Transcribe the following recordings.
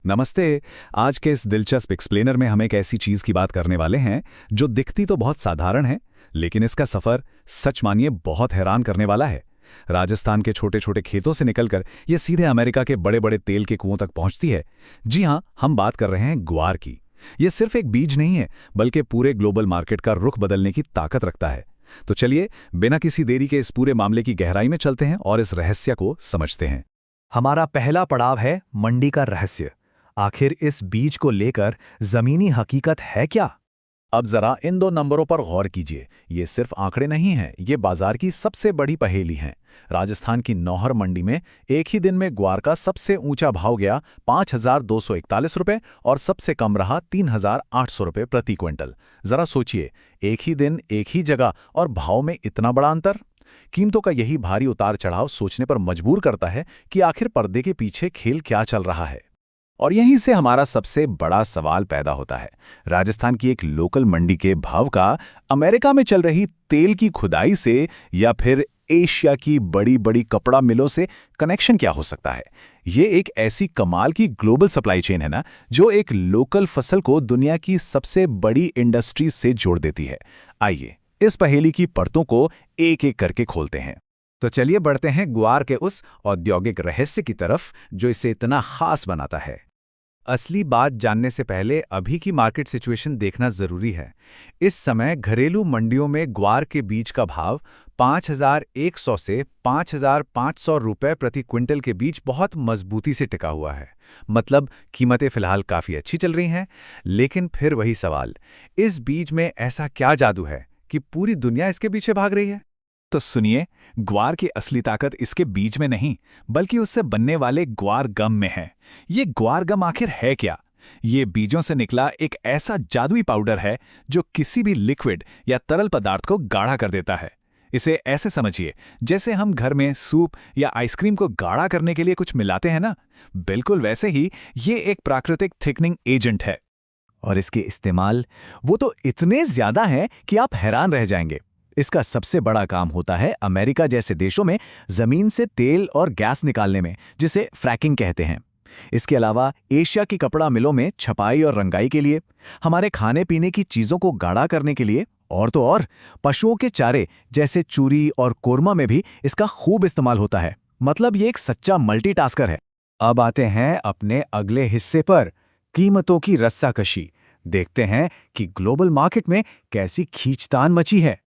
नमस्ते। आज के इस दिलचस्प एक्सप्लेनर में हम एक ऐसी चीज की बात करने वाले हैं जो दिखती तो बहुत साधारण है, लेकिन इसका सफर सच मानिए बहुत हैरान करने वाला है। राजस्थान के छोटे छोटे खेतों से निकलकर ये सीधे अमेरिका के बड़े बड़े तेल के कुओं तक पहुंचती है। जी हाँ, हम बात कर रहे हैं ग्वार की। ये सिर्फ एक बीज नहीं है, बल्कि पूरे ग्लोबल मार्केट का रुख बदलने की ताकत रखता है। तो चलिए, बिना किसी देरी के इस पूरे मामले की गहराई में चलते हैं और इस रहस्य को समझते हैं। हमारा पहला पड़ाव है मंडी का रहस्य। आखिर इस बीज को लेकर जमीनी हकीकत है क्या? अब जरा इन दो नंबरों पर गौर कीजिए। ये सिर्फ आंकड़े नहीं हैं, ये बाजार की सबसे बड़ी पहेली हैं। राजस्थान की नौहर मंडी में एक ही दिन में ग्वार का सबसे ऊंचा भाव गया 5,241 रुपये और सबसे कम रहा 3,800 रुपये प्रति क्विंटल। जरा सोचिए, एक ही दिन एक ही जगह और भाव में इतना बड़ा अंतर। कीमतों का यही भारी उतार चढ़ाव सोचने पर मजबूर करता है कि आखिर पर्दे के पीछे खेल क्या चल रहा है। और यहीं से हमारा सबसे बड़ा सवाल पैदा होता है। राजस्थान की एक लोकल मंडी के भाव का अमेरिका में चल रही तेल की खुदाई से या फिर एशिया की बड़ी बड़ी कपड़ा मिलों से कनेक्शन क्या हो सकता है? ये एक ऐसी कमाल की ग्लोबल सप्लाई चेन है ना, जो एक लोकल फसल को दुनिया की सबसे बड़ी इंडस्ट्री से जोड़ देती है। आइए इस पहेली की परतों को एक एक करके खोलते हैं। तो चलिए बढ़ते हैं ग्वार के उस औद्योगिक रहस्य की तरफ जो इसे इतना खास बनाता है। असली बात जानने से पहले अभी की मार्केट सिचुएशन देखना जरूरी है। इस समय घरेलू मंडियों में ग्वार के बीज का भाव 5,100 से 5,500 रुपए प्रति क्विंटल के बीच बहुत मजबूती से टिका हुआ है। मतलब कीमतें फिलहाल काफी अच्छी चल रही हैं। लेकिन फिर वही सवाल, इस बीज में ऐसा क्या जादू है कि पूरी दुनिया इसके पीछे भाग रही है? तो सुनिए, ग्वार की असली ताकत इसके बीज में नहीं, बल्कि उससे बनने वाले ग्वार गम में है। ये ग्वार गम आखिर है क्या? ये बीजों से निकला एक ऐसा जादुई पाउडर है जो किसी भी लिक्विड या तरल पदार्थ को गाढ़ा कर देता है। इसे ऐसे समझिए, जैसे हम घर में सूप या आइसक्रीम को गाढ़ा करने के लिए कुछ मिलाते हैं ना, बिल्कुल वैसे ही ये एक प्राकृतिक थिकनिंग एजेंट है। और इसके इस्तेमाल वो तो इतने ज्यादा हैं कि आप हैरान रह जाएंगे। इसका सबसे बड़ा काम होता है अमेरिका जैसे देशों में जमीन से तेल और गैस निकालने में, जिसे फ्रैकिंग कहते हैं। इसके अलावा एशिया की कपड़ा मिलों में छपाई और रंगाई के लिए, हमारे खाने पीने की चीजों को गाढ़ा करने के लिए, और तो और पशुओं के चारे जैसे चूरी और कोरमा में भी इसका खूब इस्तेमाल होता है। मतलब ये एक सच्चा मल्टीटास्कर है। अब आते हैं अपने अगले हिस्से पर, कीमतों की रस्साकशी। देखते हैं कि ग्लोबल मार्केट में कैसी खींचतान मची है।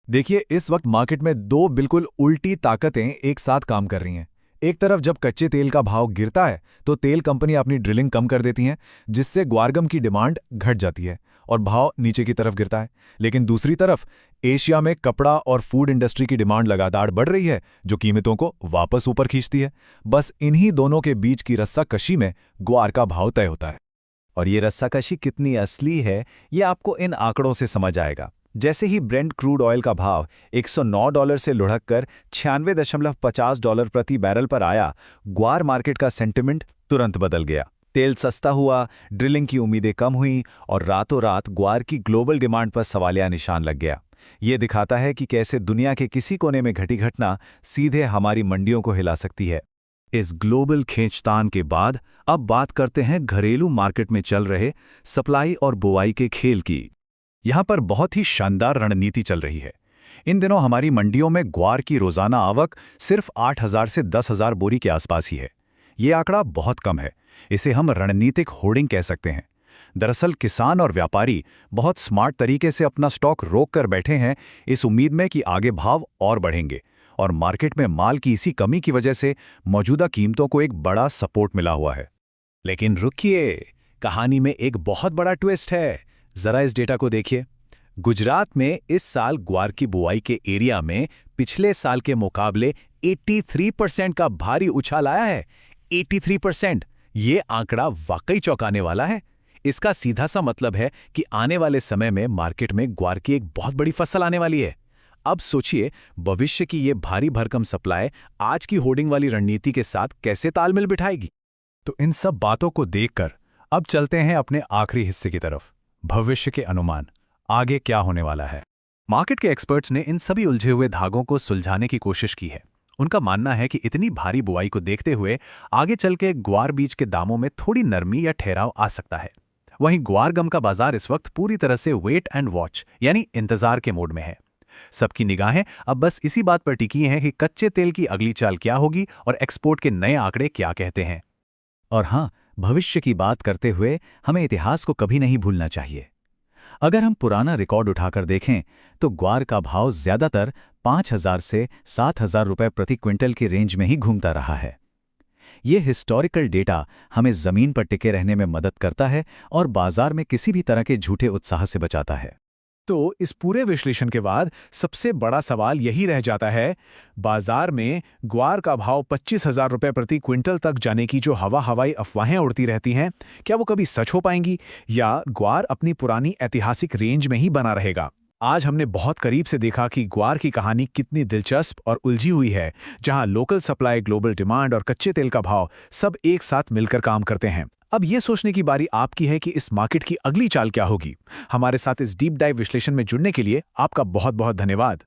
देखिए, इस वक्त मार्केट में दो बिल्कुल उल्टी ताकतें एक साथ काम कर रही हैं। एक तरफ जब कच्चे तेल का भाव गिरता है तो तेल कंपनी अपनी ड्रिलिंग कम कर देती हैं, जिससे ग्वारगम की डिमांड घट जाती है और भाव नीचे की तरफ गिरता है। लेकिन दूसरी तरफ एशिया में कपड़ा और फूड इंडस्ट्री की डिमांड लगातार बढ़ रही है, जो कीमतों को वापस ऊपर खींचती है। बस इन्हीं दोनों के बीच की रस्साकशी में ग्वार का भाव तय होता है। और ये रस्साकशी कितनी असली है, ये आपको इन आंकड़ों से समझ आएगा। जैसे ही ब्रेंट क्रूड ऑयल का भाव $109 से लुढ़ककर $96.50 प्रति बैरल पर आया, ग्वार मार्केट का सेंटिमेंट तुरंत बदल गया। तेल सस्ता हुआ, ड्रिलिंग की उम्मीदें कम हुई और रातों रात ग्वार की ग्लोबल डिमांड पर सवालिया निशान लग गया। ये दिखाता है कि कैसे दुनिया के किसी कोने में घटी घटना सीधे हमारी मंडियों को हिला सकती है। इस ग्लोबल खींचतान के बाद अब बात करते हैं घरेलू मार्केट में चल रहे सप्लाई और बुवाई के खेल की। यहाँ पर बहुत ही शानदार रणनीति चल रही है। इन दिनों हमारी मंडियों में ग्वार की रोजाना आवक सिर्फ 8,000 से 10,000 बोरी के आसपास ही है। ये आंकड़ा बहुत कम है। इसे हम रणनीतिक होर्डिंग कह सकते हैं। दरअसल किसान और व्यापारी बहुत स्मार्ट तरीके से अपना स्टॉक रोक कर बैठे हैं, इस उम्मीद में कि आगे भाव और बढ़ेंगे और मार्केट में माल की इसी कमी की वजह से मौजूदा कीमतों को एक बड़ा सपोर्ट मिला हुआ है। लेकिन रुकिए, कहानी में एक बहुत बड़ा ट्विस्ट है। जरा इस डेटा को देखिए। गुजरात में इस साल ग्वार की बुआई के एरिया में पिछले साल के मुकाबले 83% का भारी उछाल आया है। 83%! ये आंकड़ा वाकई चौंकाने वाला है। इसका सीधा सा मतलब है कि आने वाले समय में मार्केट में ग्वार की एक बहुत बड़ी फसल आने वाली है। अब सोचिए, भविष्य की ये भारी भरकम सप्लाई आज की होर्डिंग वाली रणनीति के साथ कैसे तालमेल बिठाएगी। तो इन सब बातों को देखकर अब चलते हैं अपने आखिरी हिस्से की तरफ, भविष्य के अनुमान। आगे क्या होने वाला है? मार्केट के एक्सपर्ट्स ने इन सभी उलझे हुए धागों को सुलझाने की कोशिश की है उनका मानना है कि इतनी भारी बुआई को देखते हुए आगे चल के ग्वार बीज के दामों में थोड़ी नरमी या ठहराव आ सकता है। वहीं ग्वार गम का बाजार इस वक्त पूरी तरह से वेट एंड वॉच यानी इंतजार के मोड में है। सबकी निगाहें अब बस इसी बात पर टिकी हैं कि कच्चे तेल की अगली चाल क्या होगी और एक्सपोर्ट के नए आंकड़े क्या कहते हैं। और हाँ, भविष्य की बात करते हुए हमें इतिहास को कभी नहीं भूलना चाहिए। अगर हम पुराना रिकॉर्ड उठाकर देखें तो ग्वार का भाव ज्यादातर 5,000 से 7,000 रुपए प्रति क्विंटल की रेंज में ही घूमता रहा है। ये हिस्टोरिकल डेटा हमें जमीन पर टिके रहने में मदद करता है और बाजार में किसी भी तरह के झूठे उत्साह से बचाता है। तो इस पूरे विश्लेषण के बाद सबसे बड़ा सवाल यही रह जाता है, बाजार में ग्वार का भाव 25,000 रुपए प्रति क्विंटल तक जाने की जो हवाई अफवाहें उड़ती रहती हैं, क्या वो कभी सच हो पाएंगी या ग्वार अपनी पुरानी ऐतिहासिक रेंज में ही बना रहेगा? आज हमने बहुत करीब से देखा कि ग्वार की कहानी कितनी दिलचस्प और उलझी हुई है, जहां लोकल सप्लाई, ग्लोबल डिमांड और कच्चे तेल का भाव सब एक साथ मिलकर काम करते हैं। अब ये सोचने की बारी आपकी है कि इस मार्केट की अगली चाल क्या होगी। हमारे साथ इस डीप डाइव विश्लेषण में जुड़ने के लिए आपका बहुत बहुत धन्यवाद।